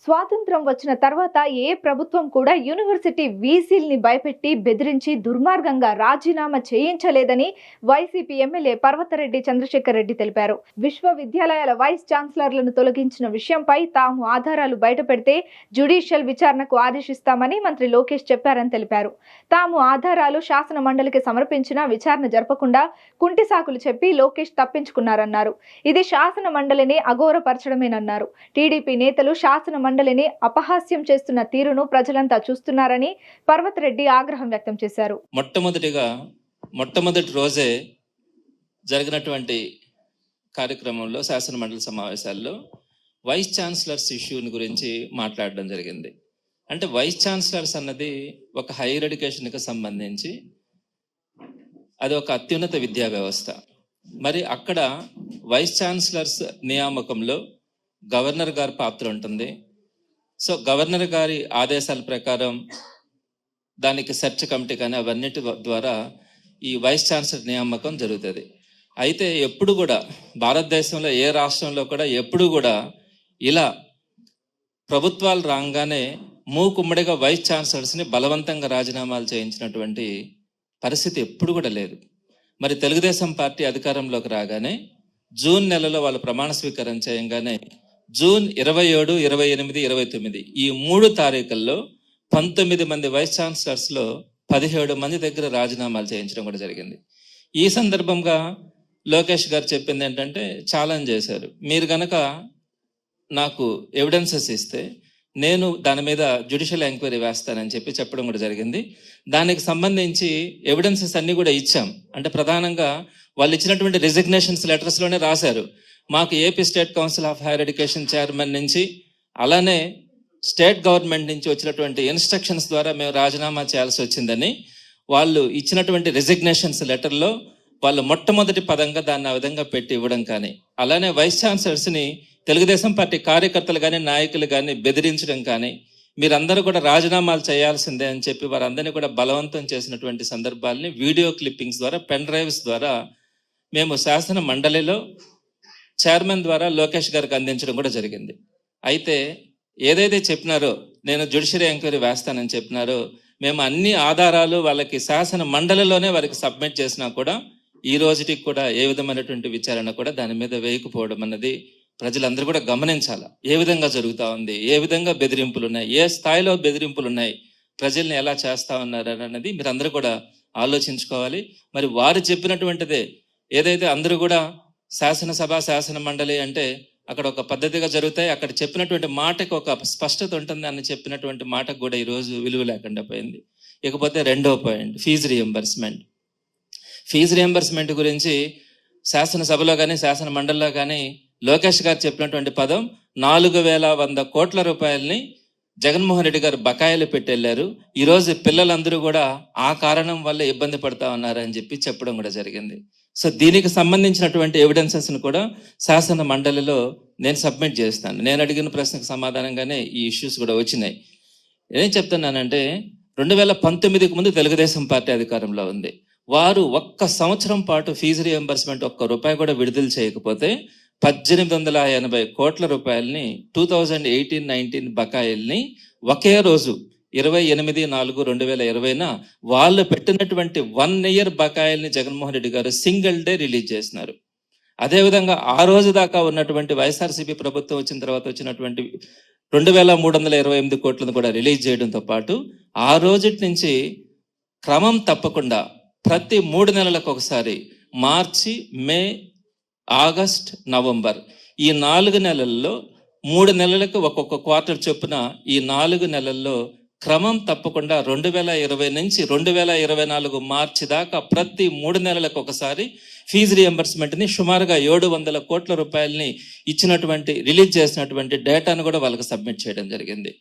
స్వాతంత్రం వచ్చిన తర్వాత ఏ ప్రభుత్వం కూడా యూనివర్సిటీ వీసీల్ని భయపెట్టి బెదిరించి దుర్మార్గంగా రాజీనామా చేయించలేదని వైసీపీ ఎమ్మెల్యే పర్వతరెడ్డి చంద్రశేఖర్ రెడ్డి తెలిపారు. విశ్వవిద్యాలయాల వైస్ ఛాన్సలర్లను తొలగించిన విషయంపై తాము ఆధారాలు బయటపెడితే జ్యుడిషియల్ విచారణకు ఆదేశిస్తామని మంత్రి లోకేష్ చెప్పారని తెలిపారు. తాము ఆధారాలు శాసన మండలికి సమర్పించినా విచారణ జరపకుండా కుంటి సాకులు చెప్పి లోకేష్ తప్పించుకున్నారన్నారు. ఇది శాసన మండలిని అఘోరపరచడమేనన్నారు. టీడీపీ నేతలు శాసన మండలిని అపహాస్యం చేస్తున్న తీరును ప్రజలంతా చూస్తున్నారని పర్వతరెడ్డి ఆగ్రహం వ్యక్తం చేశారు. మొట్టమొదటి రోజే జరిగినటువంటి కార్యక్రమంలో శాసన మండలి సమావేశాల్లో వైస్ ఛాన్సలర్స్ ఇష్యూని గురించి మాట్లాడడం జరిగింది. అంటే వైస్ ఛాన్సలర్స్ అన్నది ఒక హైయర్ ఎడ్యుకేషన్కి సంబంధించి అది ఒక అత్యున్నత విద్యా వ్యవస్థ. మరి అక్కడ వైస్ ఛాన్సలర్స్ నియామకంలో గవర్నర్ గారి పాత్ర ఉంటుంది. సో గవర్నర్ గారి ఆదేశాల ప్రకారం దానికి సెర్చ్ కమిటీ కానీ అవన్నిటి ద్వారా ఈ వైస్ ఛాన్సలర్ నియామకం జరుగుతుంది. అయితే ఎప్పుడు కూడా భారతదేశంలో ఏ రాష్ట్రంలో కూడా ఎప్పుడు కూడా ఇలా ప్రభుత్వాలు రాగానే మూకుమ్మడిగా వైస్ ఛాన్సలర్స్ని బలవంతంగా రాజీనామాలు చేయించినటువంటి పరిస్థితి ఎప్పుడు కూడా లేదు. మరి తెలుగుదేశం పార్టీ అధికారంలోకి రాగానే జూన్ నెలలో వాళ్ళు ప్రమాణ స్వీకారం చేయగానే జూన్ 27, 28, 29 ఈ 3 తారీఖుల్లో 19 మంది వైస్ ఛాన్సలర్స్లో 17 మంది దగ్గర రాజీనామాలు చేయించడం కూడా జరిగింది. ఈ సందర్భంగా లోకేష్ గారు చెప్పింది ఏంటంటే ఛాలెంజ్ చేశారు, మీరు గనక నాకు ఎవిడెన్సెస్ ఇస్తే నేను దాని మీద జ్యుడిషియల్ ఎంక్వైరీ వేస్తానని చెప్పడం కూడా జరిగింది. దానికి సంబంధించి ఎవిడెన్సెస్ అన్నీ కూడా ఇచ్చాం. అంటే ప్రధానంగా వాళ్ళు ఇచ్చినటువంటి రిజిగ్నేషన్స్ లెటర్స్లోనే రాశారు, మాకు AP state council of higher education chairman నుంచి అలానే స్టేట్ గవర్నమెంట్ నుంచి వచ్చినటువంటి ఇన్స్ట్రక్షన్స్ ద్వారా మేము రాజీనామా చేయాల్సి వచ్చిందని వాళ్ళు ఇచ్చినటువంటి రిజిగ్నేషన్స్ లెటర్లో వాళ్ళు మొట్టమొదటి పదంగా దాన్ని ఆ విధంగా పెట్టి ఇవ్వడం కానీ, అలానే వైస్ ఛాన్సలర్స్ని తెలుగుదేశం పార్టీ కార్యకర్తలు కానీ నాయకులు కానీ బెదిరించడం కానీ, మీరందరూ కూడా రాజీనామాలు చేయాల్సిందే అని చెప్పి వారందరినీ కూడా బలవంతం చేసినటువంటి సందర్భాలని వీడియో క్లిప్పింగ్స్ ద్వారా పెన్ డ్రైవ్స్ ద్వారా మేము శాసన మండలిలో చైర్మన్ ద్వారా లోకేష్ గారికి అందించడం కూడా జరిగింది. అయితే ఏదైతే చెప్పినారో నేను జ్యుడిషియరీ ఎంక్వైరీ వేస్తానని చెప్పినారో మేము అన్ని ఆధారాలు వాళ్ళకి శాసన మండలిలోనే వారికి సబ్మిట్ చేసినా కూడా ఈ రోజుకి కూడా ఏ విధమైనటువంటి విచారణ కూడా దాని మీద వేయకపోవడం అన్నది ప్రజలందరూ కూడా గమనించాలి. ఏ విధంగా జరుగుతూ ఉంది, ఏ విధంగా బెదిరింపులు ఉన్నాయి, ఏ స్థాయిలో బెదిరింపులు ఉన్నాయి, ప్రజల్ని ఎలా చేస్తా ఉన్నారు అన్నది మీరందరూ కూడా ఆలోచించుకోవాలి. మరి వారు చెప్పినటువంటిదే ఏదైతే అందరూ కూడా శాసనసభ శాసన మండలి అంటే అక్కడ ఒక పద్ధతిగా జరుగుతాయి, అక్కడ చెప్పినటువంటి మాటకు ఒక స్పష్టత ఉంటుంది అని చెప్పినటువంటి మాటకు కూడా ఈరోజు విలువ లేకుండా పోయింది. ఇకపోతే రెండో పాయింట్ ఫీజు రియంబర్స్మెంట్ గురించి శాసనసభలో కానీ శాసన మండలిలో కానీ లోకేష్ గారు చెప్పినటువంటి పదం 4100 కోట్ల రూపాయలని జగన్మోహన్ రెడ్డి గారు బకాయిలు పెట్టి వెళ్ళారు. ఈరోజు పిల్లలందరూ కూడా ఆ కారణం వల్ల ఇబ్బంది పడతా ఉన్నారు అని చెప్పడం కూడా జరిగింది. సో దీనికి సంబంధించినటువంటి ఎవిడెన్సెస్ను కూడా శాసన మండలిలో నేను సబ్మిట్ చేస్తాను. నేను అడిగిన ప్రశ్నకు సమాధానంగానే ఈ ఇష్యూస్ కూడా వచ్చినాయి. ఏం చెప్తున్నానంటే 2019కి ముందు తెలుగుదేశం పార్టీ అధికారంలో ఉంది. వారు 1 సంవత్సరం పాటు ఫీజు రియంబర్స్మెంట్ ₹1 కూడా విడుదల చేయకపోతే 1880 కోట్ల రూపాయలని 2018-19 బకాయిల్ని ఒకే రోజు 28/4/2020న వాళ్ళు పెట్టినటువంటి 1 ఇయర్ బకాయిల్ని జగన్మోహన్ రెడ్డి గారు సింగిల్ డే రిలీజ్ చేసినారు. అదేవిధంగా ఆ రోజు దాకా ఉన్నటువంటి వైఎస్ఆర్సీపీ ప్రభుత్వం వచ్చిన తర్వాత వచ్చినటువంటి 2328 కోట్లను కూడా రిలీజ్ చేయడంతో పాటు ఆ రోజు నుంచి క్రమం తప్పకుండా ప్రతి 3 నెలలకు ఒకసారి మార్చి, మే, ఆగస్ట్, నవంబర్ ఈ 4 నెలల్లో 3 నెలలకు ఒక్కొక్క క్వార్టర్ చొప్పున ఈ 4 నెలల్లో క్రమం తప్పకుండా 2020 నుంచి 2024 మార్చి దాకా ప్రతి 3 నెలలకు ఒకసారి ఫీజు రియంబర్స్మెంట్ని సుమారుగా 700 కోట్ల రూపాయలని రిలీజ్ చేసినటువంటి డేటాను కూడా వాళ్ళకి సబ్మిట్ చేయడం జరిగింది.